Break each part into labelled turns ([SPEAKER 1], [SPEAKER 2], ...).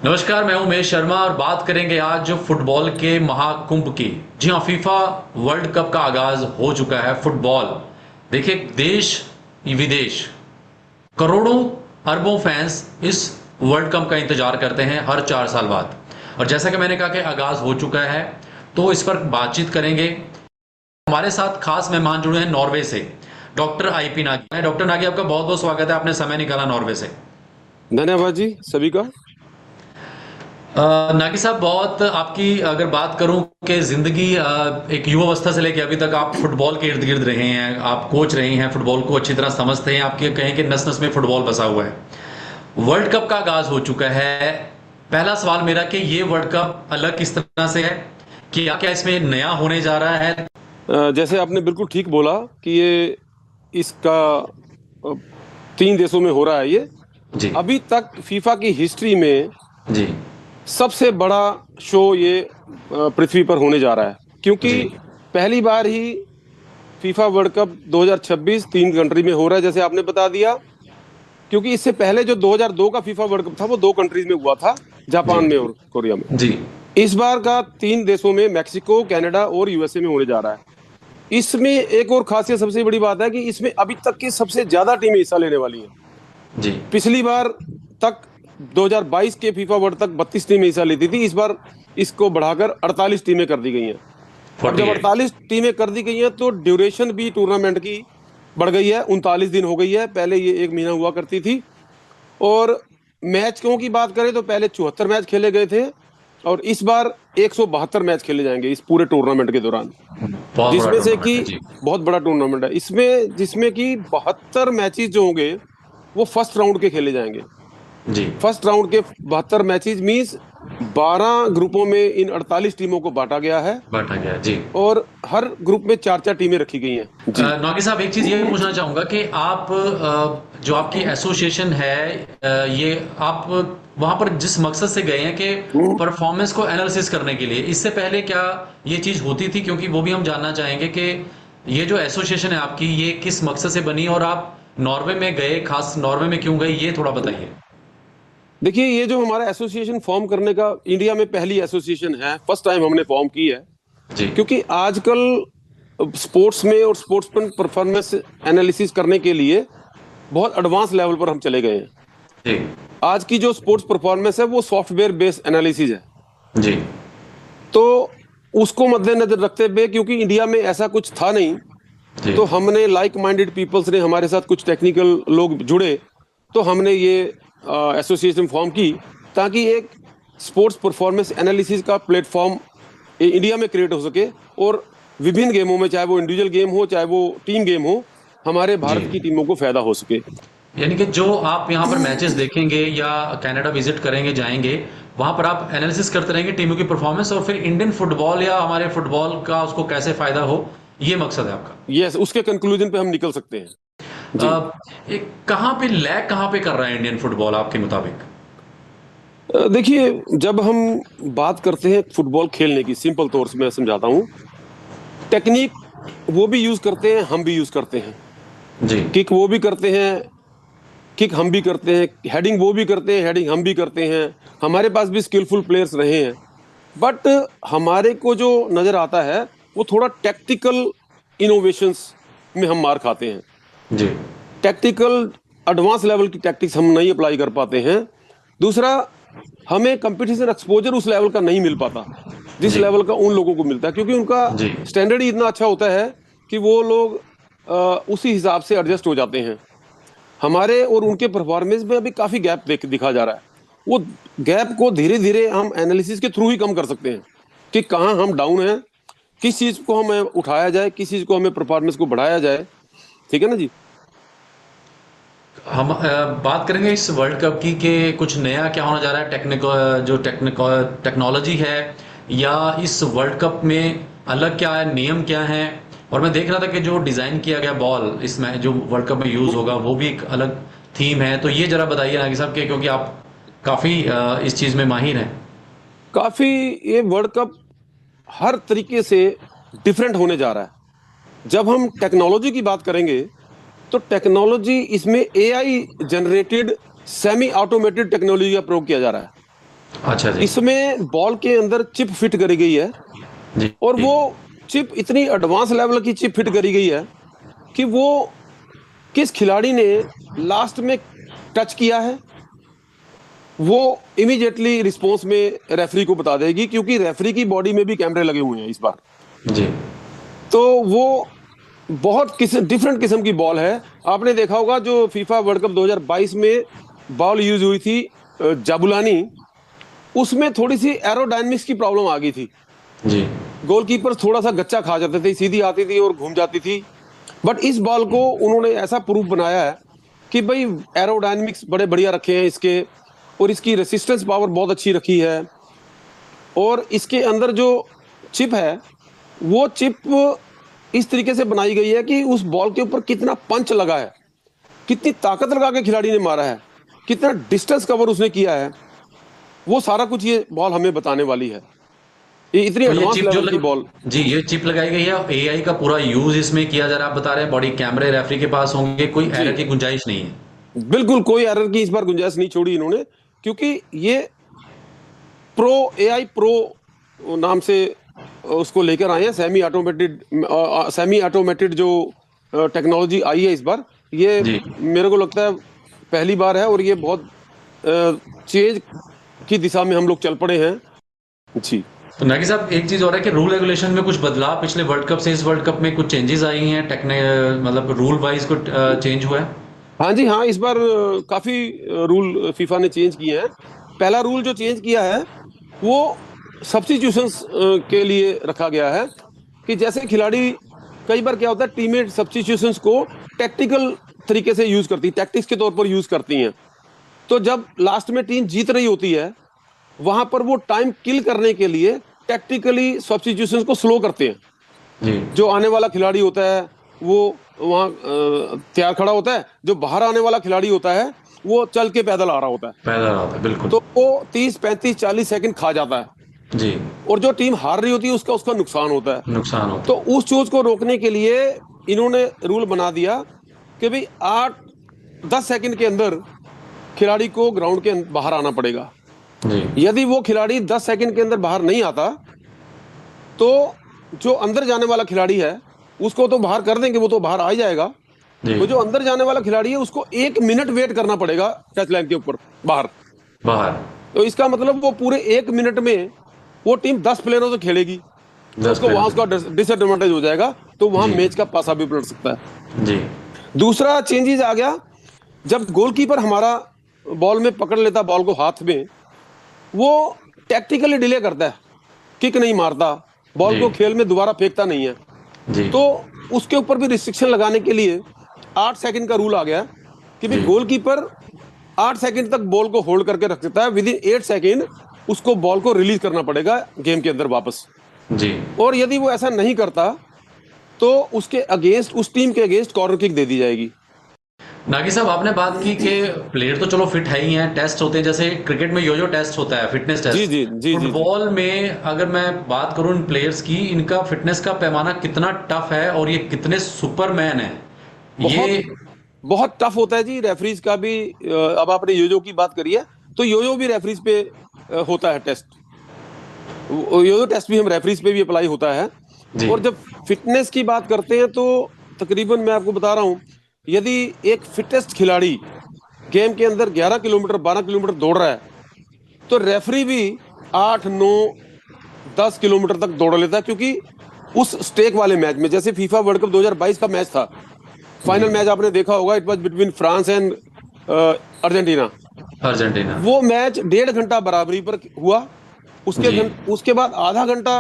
[SPEAKER 1] नमस्कार, मैं हूं उमेश शर्मा और बात करेंगे आज जो फुटबॉल के महाकुंभ की। जी हां, फीफा वर्ल्ड कप का आगाज हो चुका है। फुटबॉल देखिए, देश विदेश करोड़ों अरबों फैंस इस वर्ल्ड कप का इंतजार करते हैं हर 4 साल बाद। और जैसा कि मैंने कहा कि आगाज हो चुका है, तो इस पर बातचीत करेंगे। हमारे साथ खास मेहमान जुड़े हैं नॉर्वे से, doctor IP Nagi. Doctor Nagi, आपका बहुत बहुत स्वागत है, आपने समय निकाला नॉर्वे से।
[SPEAKER 2] धन्यवाद जी सभी का।
[SPEAKER 1] नागी साहब, बहुत आपकी अगर बात करूं कि जिंदगी एक युवावस्था से लेकर अभी तक आप फुटबॉल के इर्द गिर्द रहे हैं, आप कोच रहे हैं, फुटबॉल को अच्छी तरह समझते हैं, आपके कहें कि नस नस में फुटबॉल बसा हुआ है। वर्ल्ड कप का आगाज हो चुका है। पहला सवाल मेरा कि ये वर्ल्ड कप अलग किस तरह से है, कि क्या क्या इसमें नया होने जा रहा है?
[SPEAKER 2] जैसे आपने बिल्कुल ठीक बोला कि ये इसका 3 देशों में हो रहा है ये।
[SPEAKER 1] जी।
[SPEAKER 2] अभी तक फीफा की हिस्ट्री में
[SPEAKER 1] जी।
[SPEAKER 2] सबसे बड़ा शो ये पृथ्वी पर होने जा रहा है, क्योंकि
[SPEAKER 1] जी।
[SPEAKER 2] पहली बार ही फीफा वर्ल्ड कप 2026 3 कंट्री में हो रहा है, जैसे आपने बता दिया। क्योंकि इससे पहले जो 2002 का फीफा वर्ल्ड कप था वो 2 कंट्रीज में हुआ था,
[SPEAKER 1] जी।
[SPEAKER 2] जापान में और कोरिया में।
[SPEAKER 1] जी।
[SPEAKER 2] इस बार का 3 देशों में, मैक्सिको, कनाडा और यूएसए में होने जा रहा है। इसमें एक और खासियत, सबसे बड़ी बात है कि इसमें अभी तक की सबसे ज्यादा टीमें हिस्सा लेने वाली हैं।
[SPEAKER 1] जी।
[SPEAKER 2] पिछली बार तक 2022 के फीफा वर्ल्ड तक 32 टीमें हिस्सा लेती थी, इस बार इसको बढ़ाकर 48 टीमें कर दी गई हैं। अब जब
[SPEAKER 1] 48।
[SPEAKER 2] 48 टीमें कर दी गई हैं तो ड्यूरेशन भी टूर्नामेंट की बढ़ गई है, 39 दिन हो गई है। पहले ये 1 महीना हुआ करती थी। और मैचों की बात करें तो पहले 74 मैच खेले गए थे, और इस बार 172 मैच खेले जाएंगे इस पूरे टूर्नामेंट के दौरान।
[SPEAKER 1] बहुत बड़ा
[SPEAKER 2] जिसमें से
[SPEAKER 1] टूर्नामेंट
[SPEAKER 2] कि
[SPEAKER 1] है जी।
[SPEAKER 2] बहुत बड़ा टूर्नामेंट है इसमें, जिसमें कि 72 मैचेस जो होंगे वो फर्स्ट राउंड के खेले जाएंगे।
[SPEAKER 1] जी।
[SPEAKER 2] फर्स्ट राउंड के 72 मैचेस मींस 12 ग्रुपों में इन 48 टीमों को बांटा गया है,
[SPEAKER 1] बांटा गया जी।
[SPEAKER 2] और हर ग्रुप में 4-4 टीमें रखी गई हैं जी।
[SPEAKER 1] नौकी साहब, एक चीज ये पूछना चाहूंगा कि आप जो आपकी एसोसिएशन है, ये आप वहां पर जिस मकसद से गए हैं कि परफॉर्मेंस को एनालिसिस करने के लिए, इससे पहले क्या ये चीज होती थी? क्योंकि वो भी हम जानना चाहेंगे कि ये जो एसोसिएशन है आपकी, ये किस मकसद से बनी और आप नॉर्वे में गए, खास नॉर्वे में क्यों गए, ये थोड़ा बताइए।
[SPEAKER 2] देखिए, ये जो हमारा एसोसिएशन फॉर्म करने का इंडिया में पहली एसोसिएशन है, फर्स्ट टाइम हमने फॉर्म की है।
[SPEAKER 1] जी।
[SPEAKER 2] क्योंकि आजकल स्पोर्ट्स में और स्पोर्ट्समैन परफॉर्मेंस एनालिसिस करने के लिए बहुत एडवांस लेवल पर हम चले गए हैं।
[SPEAKER 1] जी।
[SPEAKER 2] आज की जो स्पोर्ट्स परफॉर्मेंस है वो सॉफ्टवेयर बेस्ड एनालिसिस है।
[SPEAKER 1] जी।
[SPEAKER 2] तो उसको मद्देनजर रखते हुए, क्योंकि इंडिया में ऐसा कुछ था नहीं,
[SPEAKER 1] जी।
[SPEAKER 2] तो हमने लाइक माइंडेड पीपल्स ने, हमारे साथ कुछ टेक्निकल लोग जुड़े, तो हमने ये एसोसिएशन फॉर्म की, ताकि एक स्पोर्ट्स परफॉर्मेंस एनालिसिस का प्लेटफॉर्म इंडिया में क्रिएट हो सके, और विभिन्न गेमों में, चाहे वो इंडिविजुअल गेम हो चाहे वो टीम गेम हो, हमारे
[SPEAKER 1] जी।
[SPEAKER 2] भारत की टीमों को फायदा हो सके।
[SPEAKER 1] यानी कि जो आप यहाँ पर मैचेस देखेंगे या कनाडा विजिट करेंगे, जाएंगे, वहां पर आप एनालिसिस करते रहेंगे टीमों की परफॉर्मेंस, और फिर इंडियन फुटबॉल या हमारे फुटबॉल का उसको कैसे फायदा हो, ये मकसद है आपका।
[SPEAKER 2] यस, उसके कंक्लूजन पे हम निकल सकते हैं जी।
[SPEAKER 1] एक कहाँ पे लैग कहाँ पे कर रहा है इंडियन फुटबॉल आपके मुताबिक?
[SPEAKER 2] देखिए, जब हम बात करते हैं फुटबॉल खेलने की, सिंपल तौर से मैं समझाता हूँ। टेक्निक वो भी यूज करते हैं, हम भी यूज करते हैं।
[SPEAKER 1] जी।
[SPEAKER 2] किक वो भी करते हैं, किक हम भी करते हैं। हेडिंग वो भी करते हैं, हेडिंग हम भी करते हैं। हमारे पास भी स्किलफुल प्लेयर्स रहे हैं। बट हमारे को जो नजर आता है वो थोड़ा टैक्टिकल इनोवेशंस में हम मार खाते हैं।
[SPEAKER 1] जी।
[SPEAKER 2] टैक्टिकल एडवांस लेवल की टैक्टिक्स हम नहीं अप्लाई कर पाते हैं। दूसरा, हमें कंपटीशन एक्सपोजर उस लेवल का नहीं मिल पाता जिस
[SPEAKER 1] जी।
[SPEAKER 2] लेवल का उन लोगों को मिलता है, क्योंकि उनका
[SPEAKER 1] जी।
[SPEAKER 2] स्टैंडर्ड ही इतना अच्छा होता है कि वो लोग उसी हिसाब से एडजस्ट हो जाते हैं। हमारे और उनके परफॉर्मेंस में अभी काफी गैप दिखा जा रहा है। वो गैप को धीरे धीरे हम एनालिसिस के थ्रू ही कम कर सकते हैं, कि कहाँ हम डाउन हैं, किस चीज को हमें उठाया जाए, किस चीज को हमें परफॉर्मेंस को बढ़ाया जाए। ठीक है ना जी।
[SPEAKER 1] हम बात करेंगे इस वर्ल्ड कप की कि कुछ नया क्या होने जा रहा है, टेक्नोलॉजी है, या इस वर्ल्ड कप में अलग क्या है, नियम क्या है? और मैं देख रहा था कि जो डिजाइन किया गया बॉल इसमें जो वर्ल्ड कप में यूज होगा, वो भी एक अलग थीम है। तो ये जरा बताइए नागी साहब के, क्योंकि आप काफी इस चीज में माहिर हैं।
[SPEAKER 2] काफी, ये वर्ल्ड कप हर तरीके से डिफरेंट होने जा रहा है। जब हम टेक्नोलॉजी की बात करेंगे तो टेक्नोलॉजी, इसमें AI generated semi automated technology का प्रयोग किया जा रहा है।
[SPEAKER 1] अच्छा जी।
[SPEAKER 2] इसमें बॉल के अंदर चिप फिट करी गई है
[SPEAKER 1] जी
[SPEAKER 2] और
[SPEAKER 1] जी।
[SPEAKER 2] वो चिप इतनी एडवांस लेवल की चिप फिट करी गई है कि वो किस खिलाड़ी ने लास्ट में टच किया है वो इमीडिएटली रिस्पॉन्स में रेफरी को बता देगी, क्योंकि रेफरी की बॉडी में भी कैमरे लगे हुए हैं इस बार।
[SPEAKER 1] जी
[SPEAKER 2] तो वो बहुत डिफरेंट किस्म की बॉल है। आपने देखा होगा जो फीफा वर्ल्ड कप 2022 में बॉल यूज हुई थी जाबुलानी, उसमें थोड़ी सी एरोडायनेमिक्स की प्रॉब्लम आ गई थी।
[SPEAKER 1] जी।
[SPEAKER 2] गोलकीपर थोड़ा सा गच्चा खा जाते थे, सीधी आती थी और घूम जाती थी। बट इस बॉल को उन्होंने ऐसा प्रूफ बनाया है कि भाई एरोडायनेमिक्स बड़े बढ़िया रखे हैं इसके, और इसकी रेसिस्टेंस पावर बहुत अच्छी रखी है। और इसके अंदर जो चिप है वो चिप इस तरीके से बनाई गई है कि उस बॉल के ऊपर कितना पंच लगा है, कितनी ताकत लगा के खिलाड़ी ने मारा है, कितना डिस्टेंस कवर उसने किया है, वो सारा कुछ ये बॉल हमें बताने वाली है। ये इतनी
[SPEAKER 1] तो ये
[SPEAKER 2] एडवांस
[SPEAKER 1] चिप जो
[SPEAKER 2] लेवल की बॉल।
[SPEAKER 1] जी, ये चिप लगाई गई है, एआई का पूरा यूज इसमें किया जा रहा है, आप बता रहे हैं बॉडी कैमरे रेफरी के पास होंगे, कोई
[SPEAKER 2] जी
[SPEAKER 1] एरर की गुंजाइश नहीं है।
[SPEAKER 2] बिल्कुल कोई एरर की इस बार गुंजाइश नहीं छोड़ी इन्होंने, क्योंकि ये प्रो एआई प्रो नाम से उसको लेकर आए हैं। सेमी ऑटोमेटेड जो टेक्नोलॉजी आई है इस बार, ये
[SPEAKER 1] जी।
[SPEAKER 2] मेरे को लगता है पहली बार है, और ये बहुत चेंज की दिशा में हम लोग चल पड़े हैं। जी
[SPEAKER 1] तो नागी साहब, एक चीज और है कि रूल रेगुलेशन में कुछ बदलाव पिछले वर्ल्ड कप से इस वर्ल्ड कप में कुछ चेंजेस आई हैं, मतलब रूल वाइज कुछ चेंज हुआ है?
[SPEAKER 2] हाँ जी हाँ, इस बार काफी रूल फीफा ने चेंज किए हैं। पहला रूल जो चेंज किया है वो सब्स्टिट्यूशंस के लिए रखा गया है, कि जैसे खिलाड़ी, कई बार क्या होता है टीमें सब्स्टिट्यूशंस को टैक्टिकल तरीके से यूज करती, टैक्टिक्स के तौर पर यूज करती हैं। तो जब लास्ट में टीम जीत रही होती है, वहां पर वो टाइम किल करने के लिए टैक्टिकली सब्स्टिट्यूशंस को स्लो करते हैं।
[SPEAKER 1] जी।
[SPEAKER 2] जो आने वाला खिलाड़ी होता है वो वहां तैयार खड़ा होता है, जो बाहर आने वाला खिलाड़ी होता है वो चल के पैदल आ रहा होता है।
[SPEAKER 1] पैदा रहा था बिल्कुल।
[SPEAKER 2] तो वो 30 35 40 सेकंड खा जाता है,
[SPEAKER 1] जी।
[SPEAKER 2] और जो टीम हार रही होती है उसका उसका नुकसान होता है।
[SPEAKER 1] नुकसान होता
[SPEAKER 2] तो उस चीज को रोकने के लिए इन्होंने रूल बना दिया कि भाई 8 10 सेकंड के अंदर खिलाड़ी को ग्राउंड के बाहर आना पड़ेगा।
[SPEAKER 1] है। जी।
[SPEAKER 2] यदि वो खिलाड़ी 10 सेकंड के अंदर बाहर नहीं आता, तो जो अंदर जाने वाला खिलाड़ी है उसको तो बाहर कर देंगे, वो तो बाहर आ ही जाएगा।
[SPEAKER 1] जी।
[SPEAKER 2] तो जो अंदर जाने वाला खिलाड़ी है उसको 1 मिनट वेट करना पड़ेगा टच लाइन के ऊपर बाहर।
[SPEAKER 1] बाहर।
[SPEAKER 2] तो इसका मतलब वो पूरे 1 मिनट में वो टीम 10 प्लेयरों से खेलेगी, तो
[SPEAKER 1] 10
[SPEAKER 2] उसको वहां
[SPEAKER 1] प्लेयर।
[SPEAKER 2] उसका डिसएडवांटेज हो जाएगा, तो वहां
[SPEAKER 1] जी।
[SPEAKER 2] मैच का पासा भी पलट सकता है।
[SPEAKER 1] जी।
[SPEAKER 2] दूसरा चेंजेस आ गया, जब गोलकीपर हमारा बॉल में पकड़ लेता बॉल को हाथ में, वो टैक्टिकली डिले करता है, किक नहीं मारता, बॉल
[SPEAKER 1] जी।
[SPEAKER 2] को खेल में दोबारा फेंकता नहीं है।
[SPEAKER 1] जी।
[SPEAKER 2] तो उसके ऊपर भी रिस्ट्रिक्शन लगाने के लिए 8 सेकंड का रूल आ गया कि भाई
[SPEAKER 1] जी।
[SPEAKER 2] गोलकीपर 8 सेकंड तक बॉल को होल्ड करके रख सकता है, विद इन 8 सेकंड उसको बॉल को रिलीज करना पड़ेगा गेम के अंदर वापस।
[SPEAKER 1] जी।
[SPEAKER 2] और यदि वो ऐसा नहीं करता तो उसके अगेंस्ट, उस टीम के अगेंस्ट कॉर्नर किक दे दी जाएगी।
[SPEAKER 1] नागी साहब, आपने बात की कि प्लेयर तो चलो फिट है ही हैं, टेस्ट होते हैं, जैसे क्रिकेट में यो टेस्ट होता है, फिटनेस
[SPEAKER 2] जी
[SPEAKER 1] टेस्ट।
[SPEAKER 2] जी जी जी जी।
[SPEAKER 1] फुटबॉल में अगर मैं बात करूं इन प्लेयर्स की, इनका फिटनेस का पैमाना कितना टफ है और ये कितने सुपरमैन है
[SPEAKER 2] बहुत
[SPEAKER 1] ये?
[SPEAKER 2] बहुत टफ होता है जी। रेफरीज का भी अब आपने योजो की बात करी है, तो योजो भी रेफरीज पे होता है टेस्ट। योजो टेस्ट भी हम रेफरीज पे भी अप्लाई होता है।
[SPEAKER 1] जी।
[SPEAKER 2] और जब फिटनेस की बात करते हैं तो तकरीबन मैं आपको बता रहा हूं, यदि एक फिटेस्ट खिलाड़ी गेम के अंदर 11 किलोमीटर 12 किलोमीटर दौड़ रहा है, तो रेफरी भी 8 9 10 किलोमीटर तक दौड़ लेता है, क्योंकि उस स्टेक वाले मैच में, जैसे फीफा वर्ल्ड कप 2022 का मैच था, फाइनल मैच आपने देखा होगा, it was between France and Argentina.
[SPEAKER 1] Argentina.
[SPEAKER 2] वो मैच 1.5 घंटा बराबरी पर हुआ,
[SPEAKER 1] जी।
[SPEAKER 2] उसके बाद आधा घंटा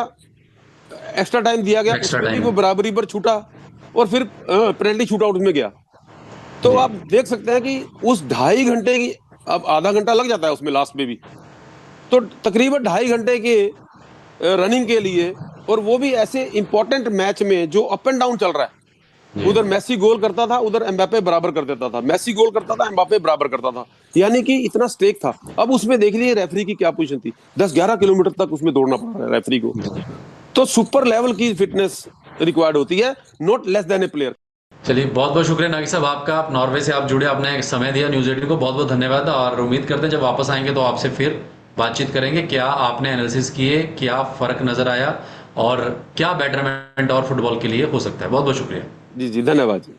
[SPEAKER 2] एक्स्ट्रा टाइम दिया गया,
[SPEAKER 1] एक्स्ट्रा
[SPEAKER 2] उसमें भी
[SPEAKER 1] टाइम।
[SPEAKER 2] वो बराबरी पर छूटा, और फिर पेनल्टी शूट आउट में गया। तो
[SPEAKER 1] जी।
[SPEAKER 2] आप देख सकते हैं कि उस 2.5 घंटे की, अब आधा घंटा लग जाता है उसमें लास्ट में भी, तो तकरीबन 2.5 घंटे के रनिंग के लिए, और वो भी ऐसे इंपॉर्टेंट मैच में जो अप एंड डाउन चल रहा है।
[SPEAKER 1] जी।
[SPEAKER 2] उधर मेसी गोल करता था, उधर एम्बापे बराबर कर देता था, मेसी गोल करता था, एम्बापे बराबर करता था, यानी कि इतना स्टेक था। अब उसमें देख लीजिए रेफरी की क्या पोजीशन थी, 10 11 किलोमीटर तक उसमें दौड़ना पड़ रहा है रेफरी को। तो सुपर लेवल की फिटनेस रिक्वायर्ड होती है, not less than A player.
[SPEAKER 1] चलिए, बहुत बहुत शुक्रिया नागी साहब आपका, आप नॉर्वे से आप जुड़े, आपने समय दिया न्यूज़ 18 को, बहुत बहुत धन्यवाद। और उम्मीद करते हैं जब वापस आएंगे तो आपसे फिर बातचीत करेंगे, क्या आपने एनालिसिस किए, क्या फर्क नजर आया और क्या बेटरमेंट और फुटबॉल के लिए हो सकता है। बहुत बहुत शुक्रिया।
[SPEAKER 2] जी जी, धन्यवाद जी।